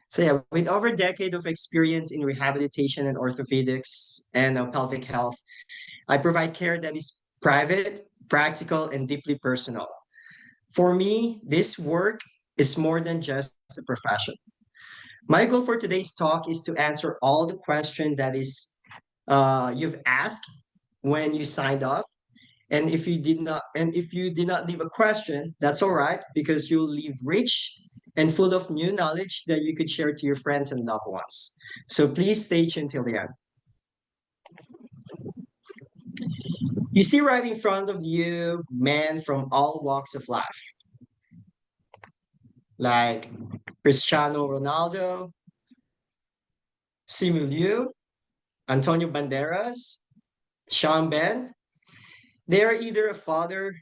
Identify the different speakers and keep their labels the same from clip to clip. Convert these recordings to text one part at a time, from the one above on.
Speaker 1: So yeah, with over a decade of experience in rehabilitation and orthopedics and pelvic health, I provide care that is private, practical, and deeply personal. For me, this work is more than just a profession. My goal for today's talk is to answer all the questions that is you've asked when you signed up. And if you did not leave a question, that's all right because you'll leave rich and full of new knowledge that you could share to your friends and loved ones. So please stay tuned till the end. You see right in front of you men from all walks of life, like Cristiano Ronaldo, Simu Liu, Antonio Banderas, Sean Ben. They are either a father,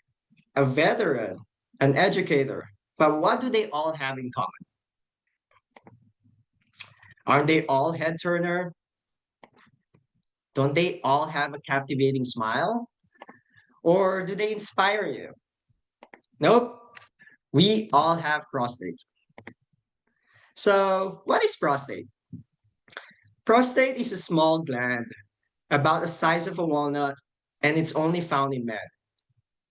Speaker 1: a veteran, an educator. But what do they all have in common? Aren't they all head turner? Don't they all have a captivating smile? Or do they inspire you? Nope. We all have prostate. So, what is prostate? Prostate is a small gland about the size of a walnut, and it's only found in men.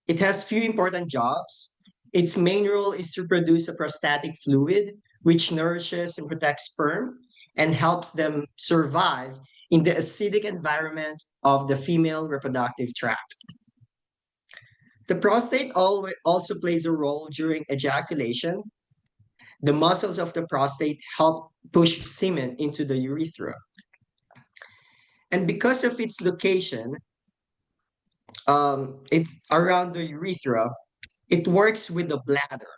Speaker 1: It has few important jobs. Its main role is to produce a prostatic fluid, which nourishes and protects sperm and helps them survive in the acidic environment of the female reproductive tract. The prostate also plays a role during ejaculation. The muscles of the prostate help push semen into the urethra. And because of its location, it's around the urethra, it works with the bladder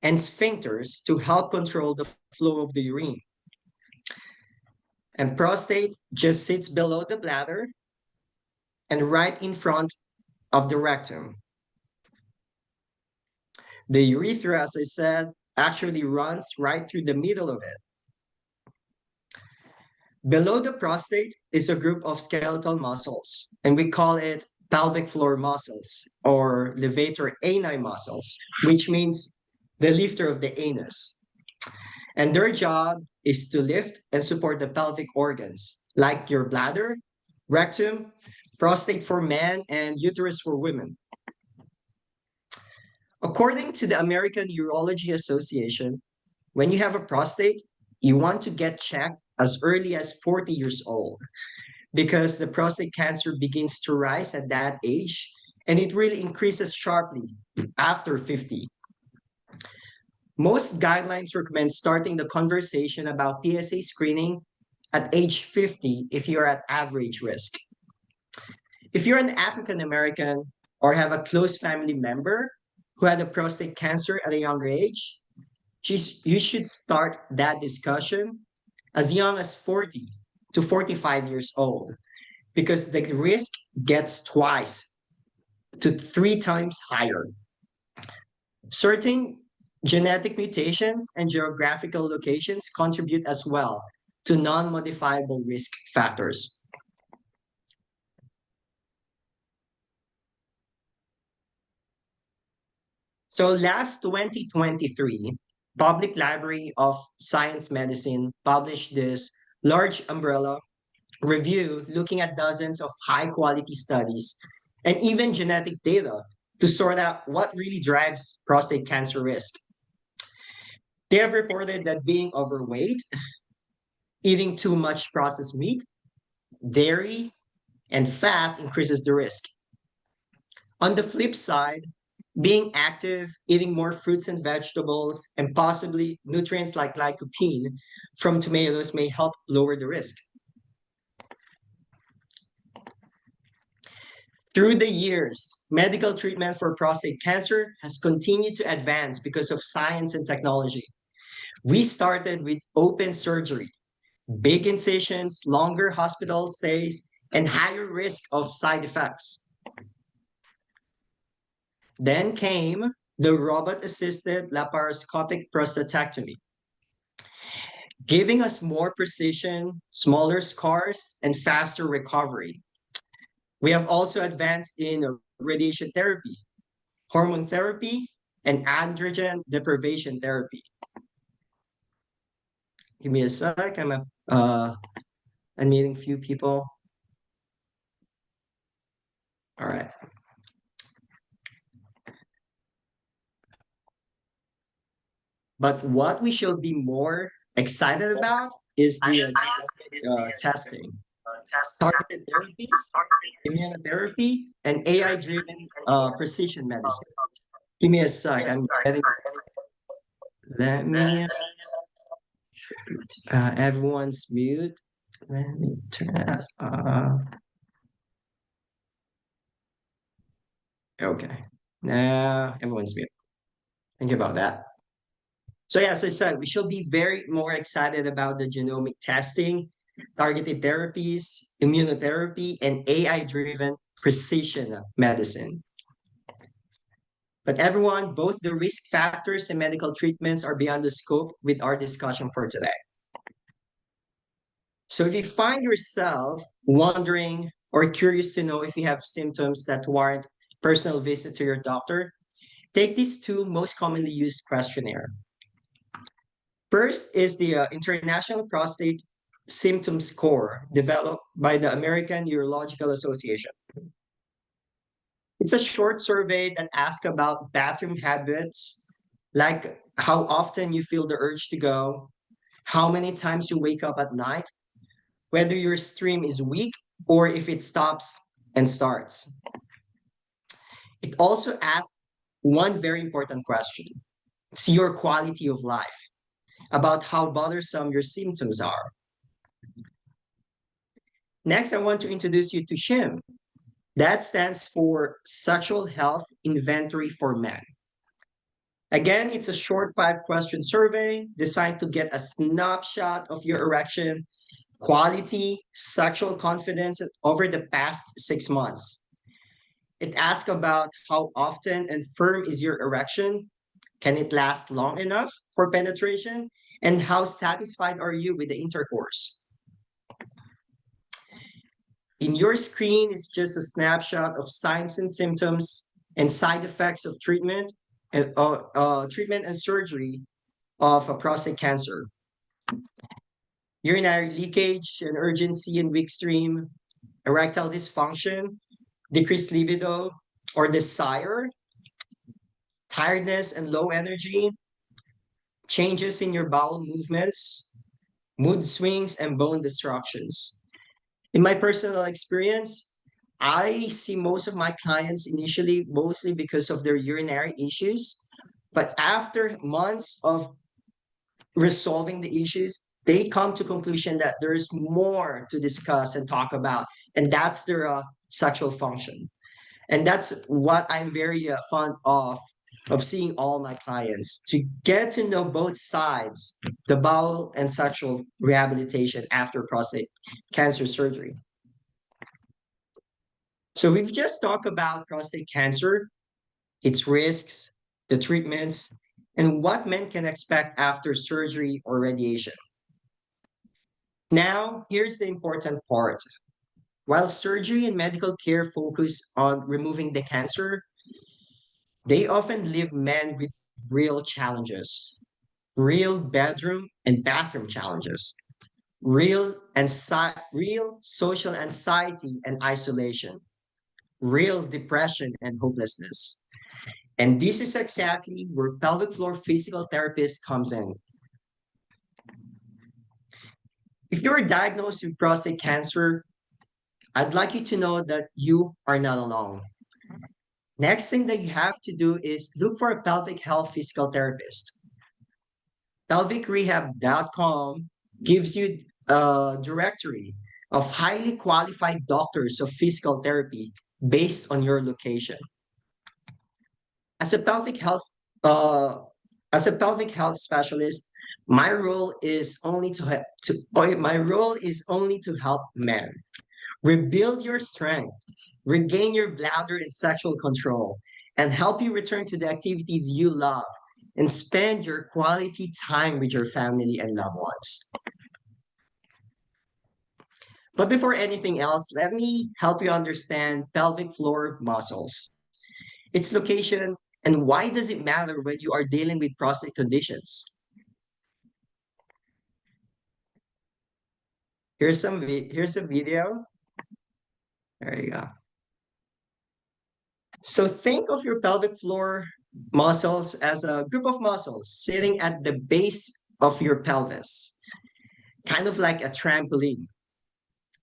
Speaker 1: and sphincters to help control the flow of the urine. And prostate just sits below the bladder and right in front of the rectum. The urethra, as I said, actually runs right through the middle of it. Below the prostate is a group of skeletal muscles, and we call it pelvic floor muscles or levator ani muscles, which means the lifter of the anus. And their job is to lift and support the pelvic organs, like your bladder, rectum, prostate for men, and uterus for women. According to the American Urology Association, when you have a prostate, you want to get checked as early as 40 years old because the prostate cancer begins to rise at that age and it really increases sharply after 50. Most guidelines recommend starting the conversation about PSA screening at age 50 if you're at average risk. If you're an African American or have a close family member who had a prostate cancer at a younger age, you should start that discussion as young as 40 to 45 years old because the risk gets twice to three times higher. Certain genetic mutations and geographical locations contribute as well to non-modifiable risk factors. So last 2023, Public Library of Science Medicine published this large umbrella review looking at dozens of high quality studies and even genetic data to sort out what really drives prostate cancer risk. They have reported that being overweight, eating too much processed meat, dairy, and fat increases the risk. On the flip side, being active, eating more fruits and vegetables, and possibly nutrients like lycopene from tomatoes may help lower the risk. Through the years, medical treatment for prostate cancer has continued to advance because of science and technology. We started with open surgery, big incisions, longer hospital stays, and higher risk of side effects. Then came the robot-assisted laparoscopic prostatectomy, giving us more precision, smaller scars, and faster recovery. We have also advanced in radiation therapy, hormone therapy, and androgen deprivation therapy. Give me a sec. I'm meeting few people. All right. But what we should be more excited about is the testing, targeted therapies, immunotherapy, and AI-driven precision medicine. Give me a sec. I'm getting. Let me. Everyone's mute. Let me turn that. Okay. Now everyone's mute. Think about that. So yeah, as I said, we should be very more excited about the genomic testing, targeted therapies, immunotherapy, and AI-driven precision medicine. But everyone, both the risk factors and medical treatments are beyond the scope with our discussion for today. So if you find yourself wondering or curious to know if you have symptoms that warrant personal visit to your doctor, take these two most commonly used questionnaire. First is the International Prostate Symptom Score developed by the American Urological Association. It's a short survey that asks about bathroom habits, like how often you feel the urge to go, how many times you wake up at night, whether your stream is weak or if it stops and starts. It also asks one very important question. It's your quality of life, about how bothersome your symptoms are. Next, I want to introduce you to SHIM. That stands for Sexual Health Inventory for Men. Again, it's a short 5-question survey designed to get a snapshot of your erection, quality, sexual confidence over the past 6 months. It asks about how often and firm is your erection, can it last long enough for penetration, and how satisfied are you with the intercourse. In your screen is just a snapshot of signs and symptoms and side effects of treatment and surgery of a prostate cancer. Urinary leakage and urgency in weak stream, erectile dysfunction, decreased libido or desire, tiredness and low energy, changes in your bowel movements, mood swings, and bone destructions. In my personal experience, I see most of my clients initially mostly because of their urinary issues, but after months of resolving the issues, they come to conclusion that there's more to discuss and talk about, and that's their sexual function. And that's what I'm very fond of seeing all my clients to get to know both sides, the bowel and sexual rehabilitation after prostate cancer surgery. So we've just talked about prostate cancer, its risks, the treatments, and what men can expect after surgery or radiation. Now, here's the important part. While surgery and medical care focus on removing the cancer, they often leave men with real challenges, real bedroom and bathroom challenges, real social anxiety and isolation, real depression and hopelessness. And this is exactly where pelvic floor physical therapist comes in. If you're diagnosed with prostate cancer, I'd like you to know that you are not alone. Next thing that you have to do is look for a pelvic health physical therapist. Pelvicrehab.com gives you a directory of highly qualified doctors of physical therapy based on your location. As a pelvic health uh, as a pelvic health specialist, my role is only to help men rebuild your strength, regain your bladder and sexual control, and help you return to the activities you love and spend your quality time with your family and loved ones. But before anything else, let me help you understand pelvic floor muscles, its location, and why does it matter when you are dealing with prostate conditions? Here's a video. There you go. So think of your pelvic floor muscles as a group of muscles sitting at the base of your pelvis, kind of like a trampoline.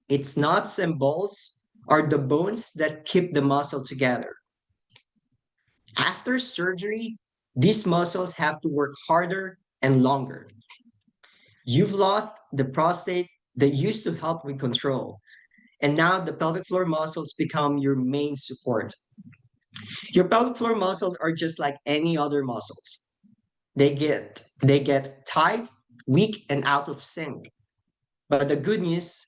Speaker 1: Its nuts and bolts are the bones that keep the muscle together. After surgery, these muscles have to work harder and longer. You've lost the prostate that used to help with control, and now the pelvic floor muscles become your main support. Your pelvic floor muscles are just like any other muscles. They get tight, weak, and out of sync. But the good news,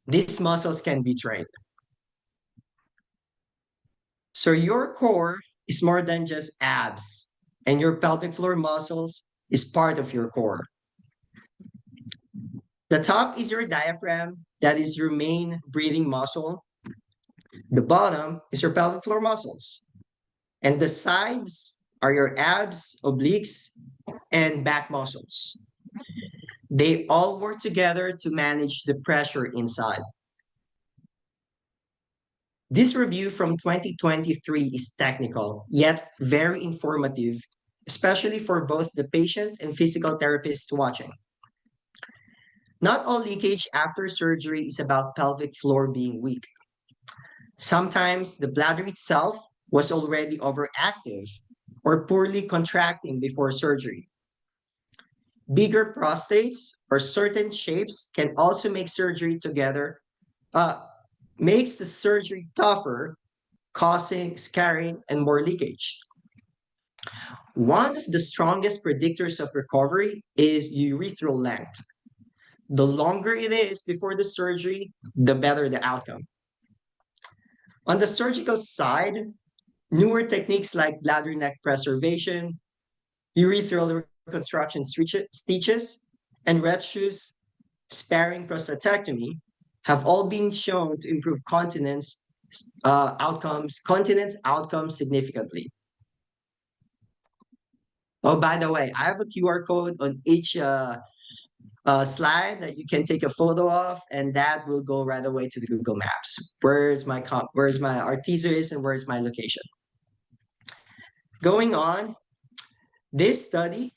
Speaker 1: these muscles can be trained. So your core is more than just abs, and your pelvic floor muscles is part of your core. The top is your diaphragm, that is your main breathing muscle. The bottom is your pelvic floor muscles. And the sides are your abs, obliques, and back muscles. They all work together to manage the pressure inside. This review from 2023 is technical, yet very informative, especially for both the patient and physical therapist watching. Not all leakage after surgery is about pelvic floor being weak. Sometimes the bladder itself was already overactive or poorly contracting before surgery. Bigger prostates or certain shapes can also make surgery together, makes the surgery tougher, causing scarring and more leakage. One of the strongest predictors of recovery is urethral length. The longer it is before the surgery, the better the outcome. On the surgical side, newer techniques like bladder neck preservation, urethral reconstruction stitches, and Retsch's sparing prostatectomy have all been shown to improve continence outcomes significantly. Oh, by the way, I have a QR code on each slide that you can take a photo of, and that will go right away to the Google Maps. Where's my artesia and where's my location? Going on, this study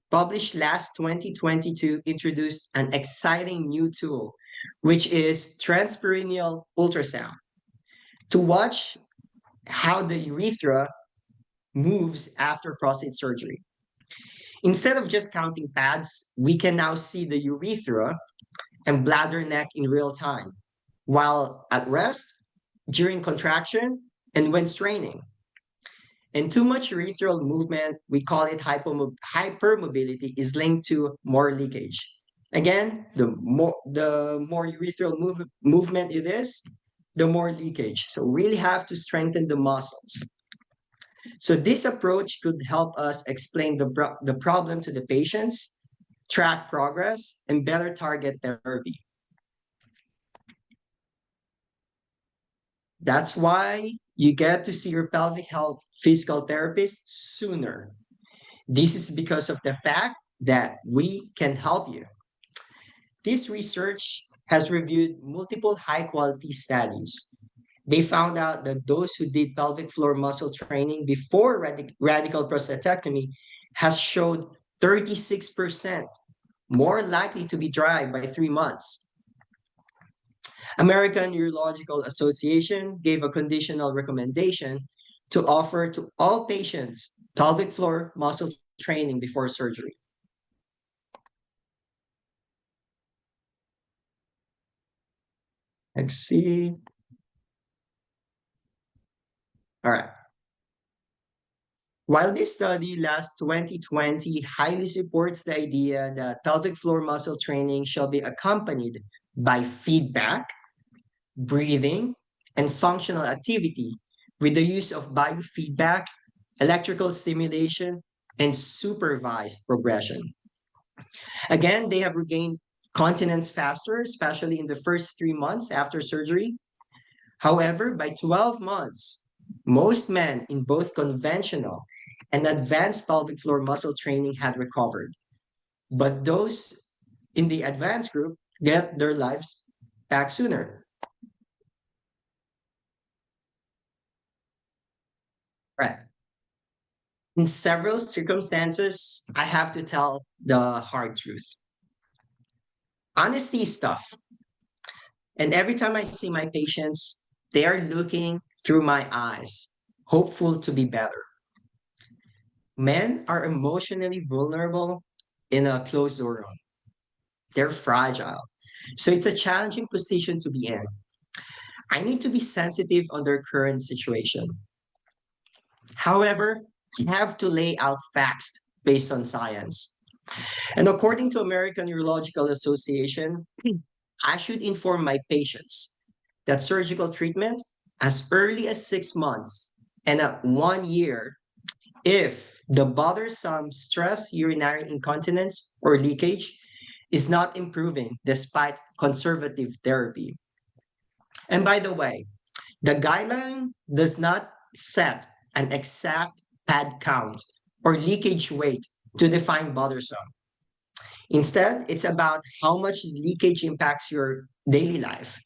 Speaker 1: published last 2022 introduced an exciting new tool, which is transperineal ultrasound, to watch how the urethra moves after prostate surgery. Instead of just counting pads, we can now see the urethra and bladder neck in real time, while at rest, during contraction, and when straining. And too much urethral movement, we call it hypermobility, is linked to more leakage. Again, the more urethral movement it is, the more leakage. So really have to strengthen the muscles. So this approach could help us explain the problem to the patients, track progress, and better target therapy. That's why you get to see your pelvic health physical therapist sooner. This is because of the fact that we can help you. This research has reviewed multiple high-quality studies. They found out that those who did pelvic floor muscle training before radical prostatectomy has showed 36% more likely to be dry by 3 months. American Urological Association gave a conditional recommendation to offer to all patients pelvic floor muscle training before surgery. Let's see. All right. While this study last 2020 highly supports the idea that pelvic floor muscle training shall be accompanied by feedback, breathing, and functional activity with the use of biofeedback, electrical stimulation, and supervised progression. Again, they have regained continence faster, especially in the first 3 months after surgery. However, by 12 months, most men in both conventional and advanced pelvic floor muscle training had recovered. But those in the advanced group get their lives back sooner. Right. In several circumstances, I have to tell the hard truth. Honesty is tough. And every time I see my patients, they are looking through my eyes, hopeful to be better. Men are emotionally vulnerable in a closed door room. They're fragile. So it's a challenging position to be in. I need to be sensitive on their current situation. However, I have to lay out facts based on science. And according to American Urological Association, I should inform my patients that surgical treatment as early as 6 months and at 1 year if the bothersome stress, urinary incontinence, or leakage is not improving despite conservative therapy. And by the way, the guideline does not set an exact pad count or leakage weight to define bothersome. Instead, it's about how much leakage impacts your daily life.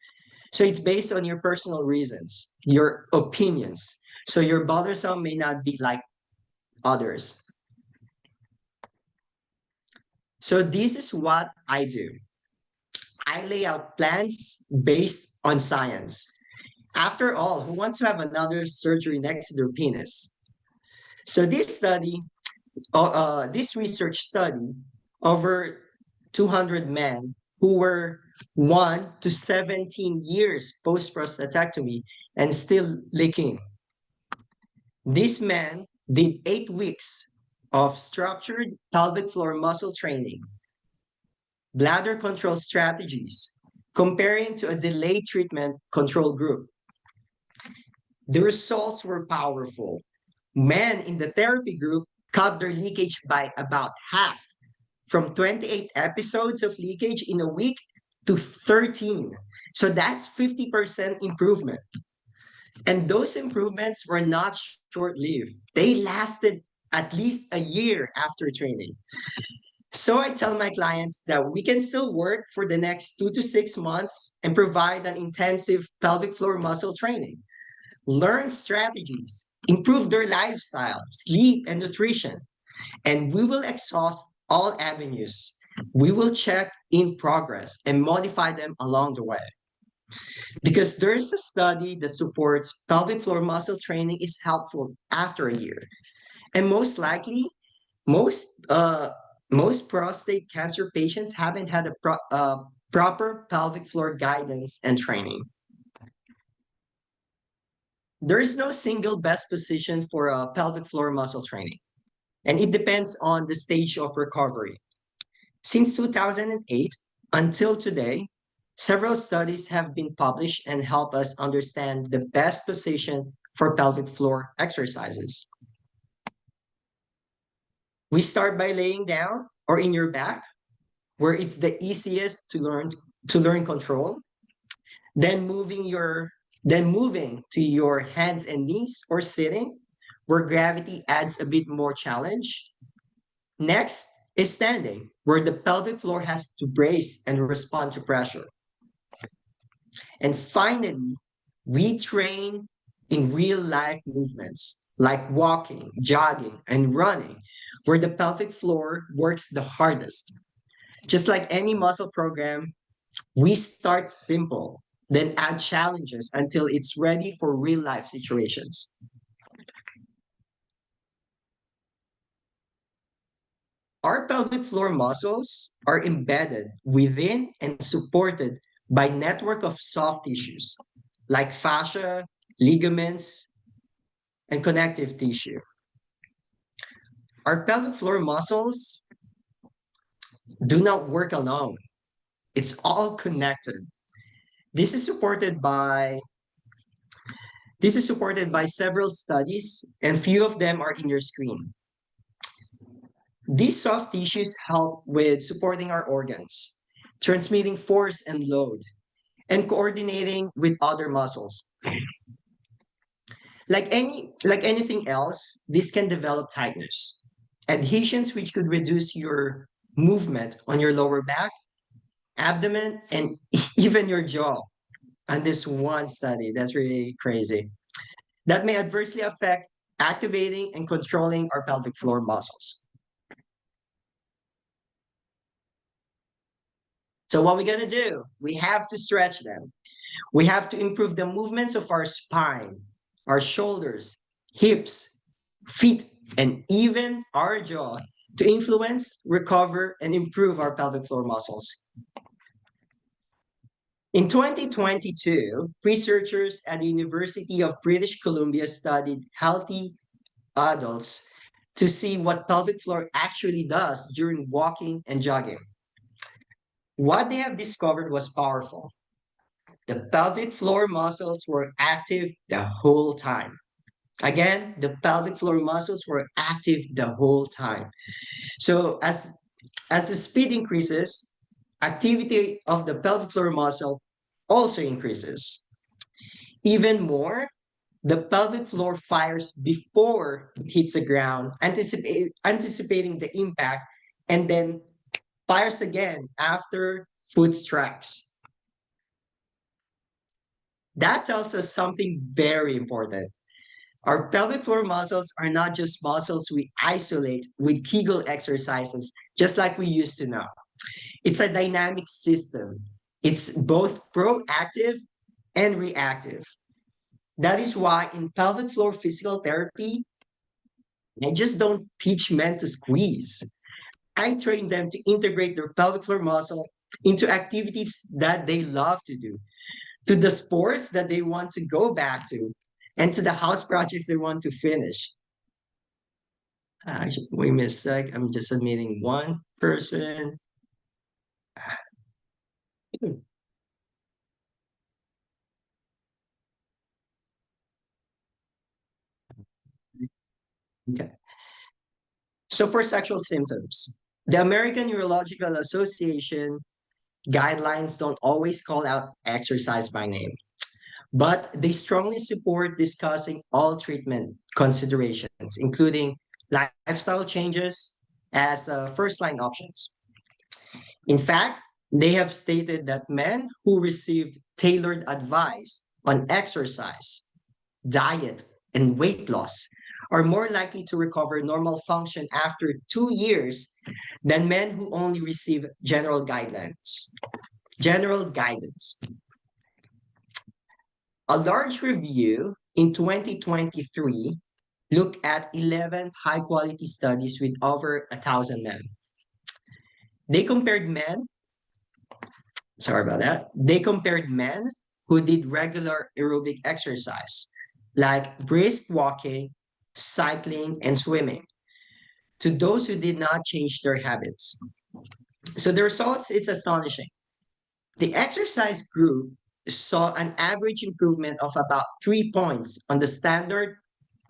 Speaker 1: So it's based on your personal reasons, your opinions. So your bothersome may not be like others. So this is what I do. I lay out plans based on science. After all, who wants to have another surgery next to their penis? So this research study, over 200 men who were 1 to 17 years post prostatectomy and still leaking. These men did 8 weeks of structured pelvic floor muscle training, bladder control strategies, comparing to a delayed treatment control group. The results were powerful. Men in the therapy group cut their leakage by about half, from 28 episodes of leakage in a week to 13. So that's 50% improvement. And those improvements were not short lived, they lasted at least a year after training. So I tell my clients that we can still work for the next 2 to 6 months and provide an intensive pelvic floor muscle training, learn strategies, improve their lifestyle, sleep, and nutrition. And we will exhaust all avenues. We will check in progress and modify them along the way. Because there's a study that supports pelvic floor muscle training is helpful after a year. And most likely, most most prostate cancer patients haven't had a proper pelvic floor guidance and training. There is no single best position for a pelvic floor muscle training, and it depends on the stage of recovery. Since 2008 until today, several studies have been published and help us understand the best position for pelvic floor exercises. We start by laying down or in your back, where it's the easiest to learn control. Then moving to your hands and knees or sitting, where gravity adds a bit more challenge. Next is standing, where the pelvic floor has to brace and respond to pressure. And finally, we train in real life movements like walking, jogging, and running, where the pelvic floor works the hardest. Just like any muscle program, we start simple, then add challenges until it's ready for real life situations. Our pelvic floor muscles are embedded within and supported by network of soft tissues like fascia, ligaments, and connective tissue. Our pelvic floor muscles do not work alone. It's all connected. This is supported by several studies, and few of them are in your screen. These soft tissues help with supporting our organs, transmitting force and load, and coordinating with other muscles. Like anything else, this can develop tightness, adhesions which could reduce your movement on your lower back, abdomen, and even your jaw on this one study. That's really crazy. That may adversely affect activating and controlling our pelvic floor muscles. So what we're going to do, we have to stretch them. We have to improve the movements of our spine, our shoulders, hips, feet, and even our jaw to influence, recover, and improve our pelvic floor muscles. In 2022, researchers at the University of British Columbia studied healthy adults to see what pelvic floor actually does during walking and jogging. What they have discovered was powerful. The pelvic floor muscles were active the whole time. Again, the pelvic floor muscles were active the whole time. So as the speed increases, activity of the pelvic floor muscle also increases. Even more, the pelvic floor fires before it hits the ground, anticipating the impact, and then fires again after foot strikes. That tells us something very important. Our pelvic floor muscles are not just muscles we isolate with Kegel exercises, just like we used to know. It's a dynamic system. It's both proactive and reactive. That is why in pelvic floor physical therapy, I just don't teach men to squeeze. I train them to integrate their pelvic floor muscle into activities that they love to do, to the sports that they want to go back to, and to the house projects they want to finish. Wait a sec. I'm just admitting one person. Okay. So for sexual symptoms, the American Urological Association guidelines don't always call out exercise by name, but they strongly support discussing all treatment considerations, including lifestyle changes as first line options. In fact, they have stated that men who received tailored advice on exercise, diet, and weight loss are more likely to recover normal function after 2 years than men who only receive general guidelines. General guidance. A large review in 2023 looked at 11 high quality studies with over 1,000 men. They compared men, sorry about that, they compared men who did regular aerobic exercise, like brisk walking, cycling, and swimming, to those who did not change their habits. So the results is astonishing. The exercise group saw an average improvement of about 3 points on the standard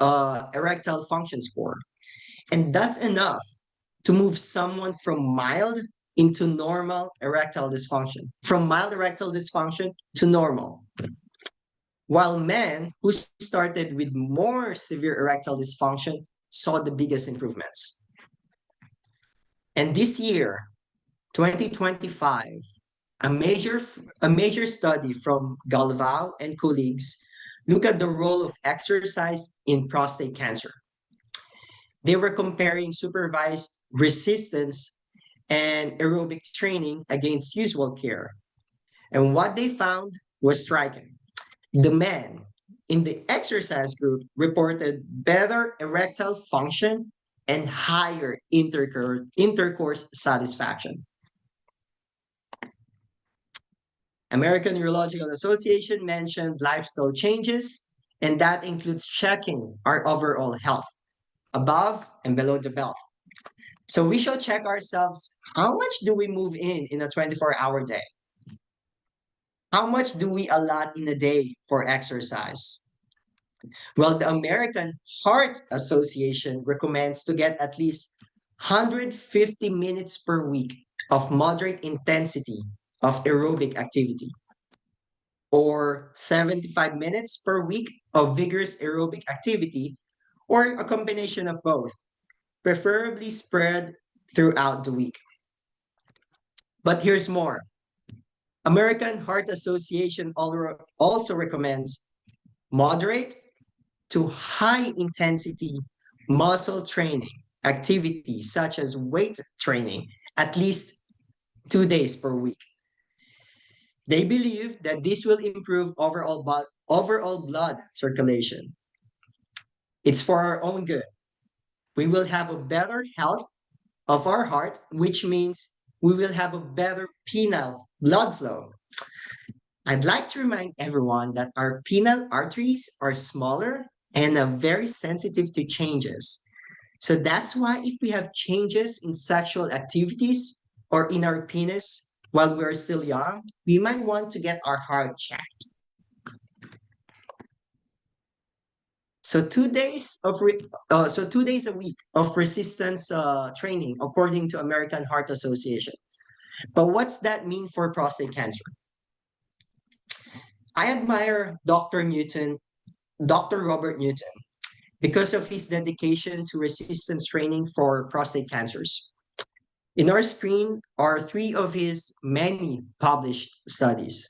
Speaker 1: erectile function score. And that's enough to move someone from mild into normal erectile dysfunction, from mild erectile dysfunction to normal. While men who started with more severe erectile dysfunction saw the biggest improvements. And this year, 2025, a major, a major study from Galvao and colleagues looked at the role of exercise in prostate cancer. They were comparing supervised resistance and aerobic training against usual care. And what they found was striking. The men in the exercise group reported better erectile function and higher intercourse satisfaction. American Urological Association mentioned lifestyle changes, and that includes checking our overall health above and below the belt. So we shall check ourselves. How much do we move in a 24-hour day? How much do we allot in a day for exercise? Well, the American Heart Association recommends to get at least 150 minutes per week of moderate intensity of aerobic activity, or 75 minutes per week of vigorous aerobic activity, or a combination of both, preferably spread throughout the week. But here's more. American Heart Association also recommends moderate to high intensity muscle training activities such as weight training at least 2 days per week. They believe that this will improve overall blood circulation. It's for our own good. We will have a better health of our heart, which means we will have a better penile blood flow. I'd like to remind everyone that our penile arteries are smaller and are very sensitive to changes. So that's why if we have changes in sexual activities or in our penis while we're still young, we might want to get our heart checked. So 2 days a week of resistance training, according to American Heart Association. But what's that mean for prostate cancer? I admire Dr. Robert Newton, because of his dedication to resistance training for prostate cancers. In our screen are three of his many published studies.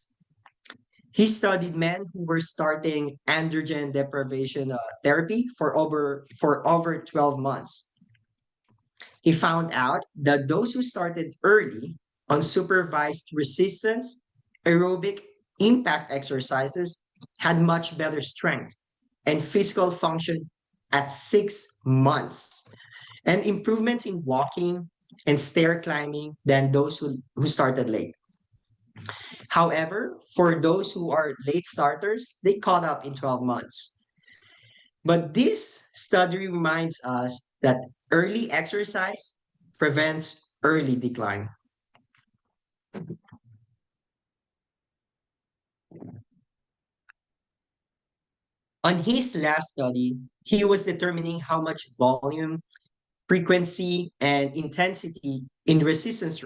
Speaker 1: He studied men who were starting androgen deprivation therapy for over 12 months. He found out that those who started early on supervised resistance, aerobic impact exercises had much better strength and physical function at 6 months, and improvements in walking and stair climbing than those who started late. However, for those who are late starters, they caught up in 12 months. But this study reminds us that early exercise prevents early decline. On his last study, he was determining how much volume, frequency, and intensity in resistance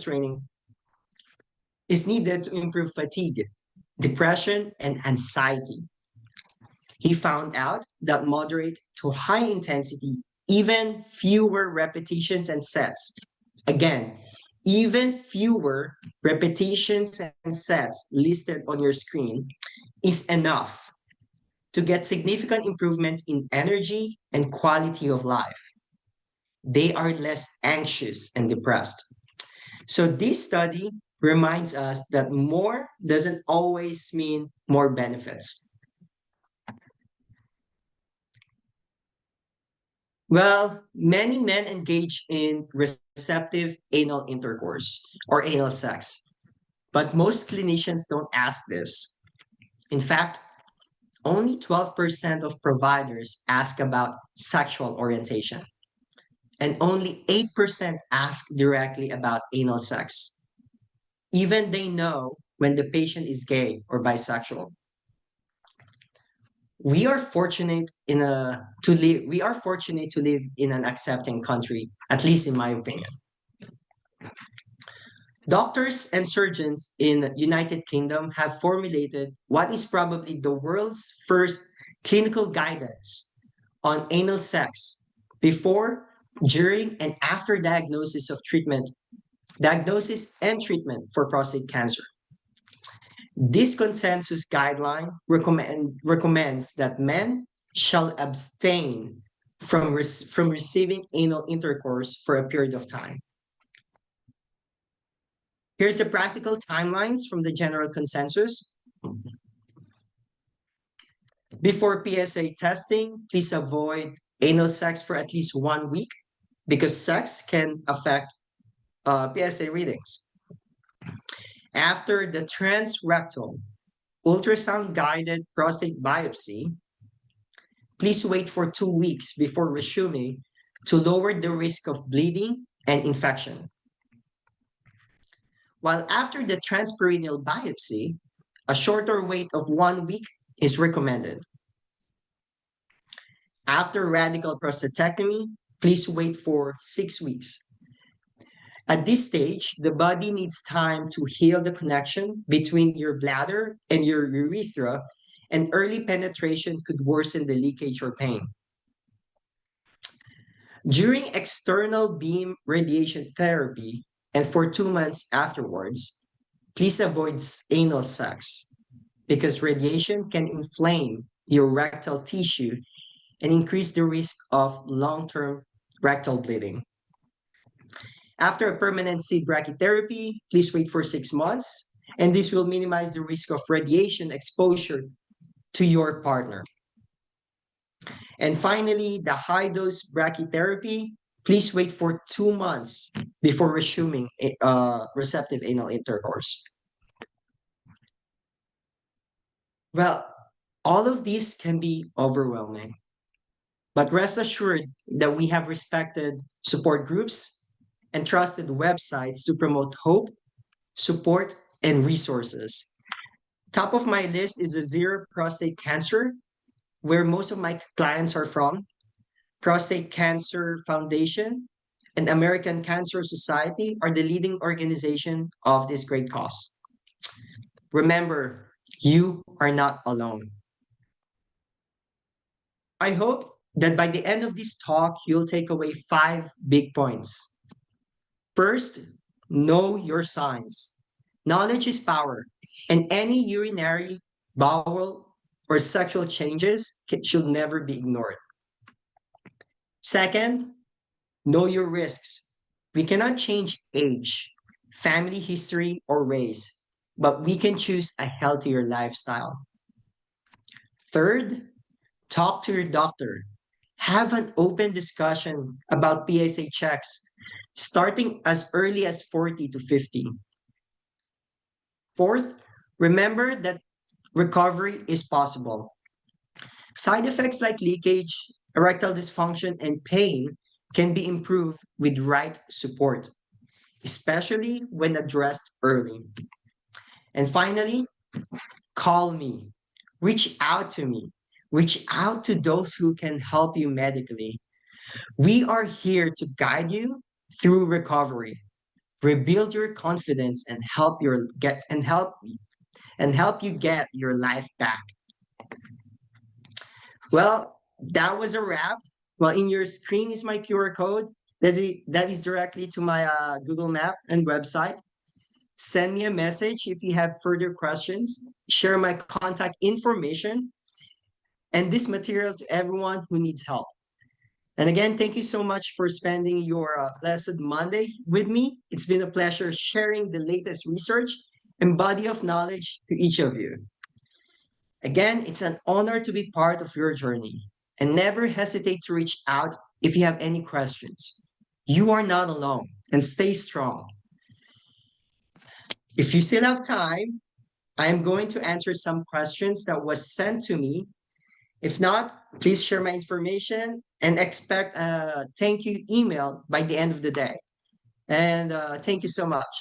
Speaker 1: training is needed to improve fatigue, depression, and anxiety. He found out that moderate to high intensity, even fewer repetitions and sets, again, even fewer repetitions and sets listed on your screen is enough to get significant improvements in energy and quality of life. They are less anxious and depressed. So this study reminds us that more doesn't always mean more benefits. Well, many men engage in receptive anal intercourse or anal sex, but most clinicians don't ask this. In fact, only 12% of providers ask about sexual orientation, and only 8% ask directly about anal sex. Even they know when the patient is gay or bisexual. We are fortunate to live in an accepting country, at least in my opinion. Doctors and surgeons in United Kingdom have formulated what is probably the world's first clinical guidance on anal sex before, during, and after diagnosis and treatment for prostate cancer. This consensus guideline recommends that men shall abstain from receiving anal intercourse for a period of time. Here's the practical timelines from the general consensus. Before PSA testing, please avoid anal sex for at least 1 week because sex can affect PSA readings. After the transrectal ultrasound guided prostate biopsy, please wait for 2 weeks before resuming to lower the risk of bleeding and infection. While after the transperineal biopsy, a shorter wait of 1 week is recommended. After radical prostatectomy, please wait for 6 weeks. At this stage, the body needs time to heal the connection between your bladder and your urethra, and early penetration could worsen the leakage or pain. During external beam radiation therapy and for 2 months afterwards, Please avoid anal sex because radiation can inflame your rectal tissue and increase the risk of long-term rectal bleeding. After a permanent seed brachytherapy, please wait for 6 months, and this will minimize the risk of radiation exposure to your partner. And finally, the high dose brachytherapy, please wait for 2 months before resuming receptive anal intercourse. Well, all of these can be overwhelming, but rest assured that we have respected support groups and trusted websites to promote hope, support, and resources. Top of my list is the Zero Prostate Cancer, where most of my clients are from, Prostate Cancer Foundation, and American Cancer Society are the leading organization of this great cause. Remember, you are not alone. I hope that by the end of this talk, you'll take away 5 big points. First, know your signs. Knowledge is power, and any urinary, bowel, or sexual changes should never be ignored. Second, know your risks. We cannot change age, family history, or race, but we can choose a healthier lifestyle. Third, talk to your doctor. Have an open discussion about PSA checks starting as early as 40 to 50. Fourth, remember that recovery is possible. Side effects like leakage, erectile dysfunction, and pain can be improved with right support, especially when addressed early. And finally, call me, reach out to me, reach out to those who can help you medically. We are here to guide you through recovery, rebuild your confidence, and help you get your life back. Well, that was a wrap. Well, in your screen is my QR code. That is directly to my Google Map and website. Send me a message if you have further questions. Share my contact information and this material to everyone who needs help. And again, thank you so much for spending your blessed Monday with me. It's been a pleasure sharing the latest research and body of knowledge to each of you. Again, it's an honor to be part of your journey. And never hesitate to reach out if you have any questions. You are not alone, and stay strong. If you still have time, I am going to answer some questions that was sent to me. If not, please share my information and expect a thank you email by the end of the day. And thank you so much.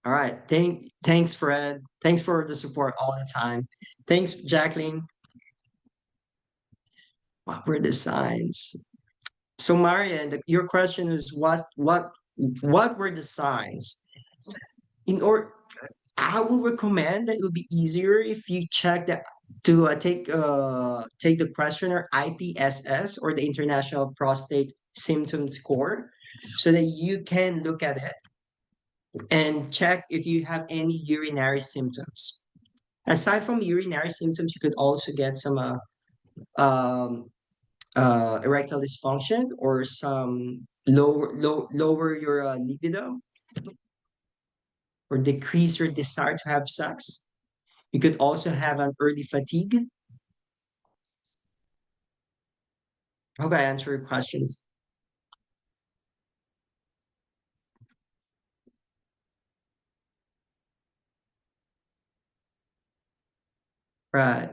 Speaker 1: All right. Thanks, Fred. Thanks for the support all the time. Thanks, Jacqueline. What were the signs? So, Marian, your question is what were the signs? In or I would recommend that it would be easier if you check that to take the questionnaire IPSS or the International Prostate Symptom Score, so that you can look at it and check if you have any urinary symptoms. Aside from urinary symptoms, you could also get some um, erectile dysfunction or some lower your libido or decrease your desire to have sex. You could also have an early fatigue. I hope I answer your questions. Right.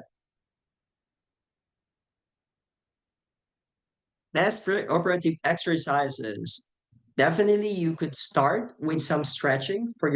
Speaker 1: Best operative exercises. Definitely, you could start with some stretching for your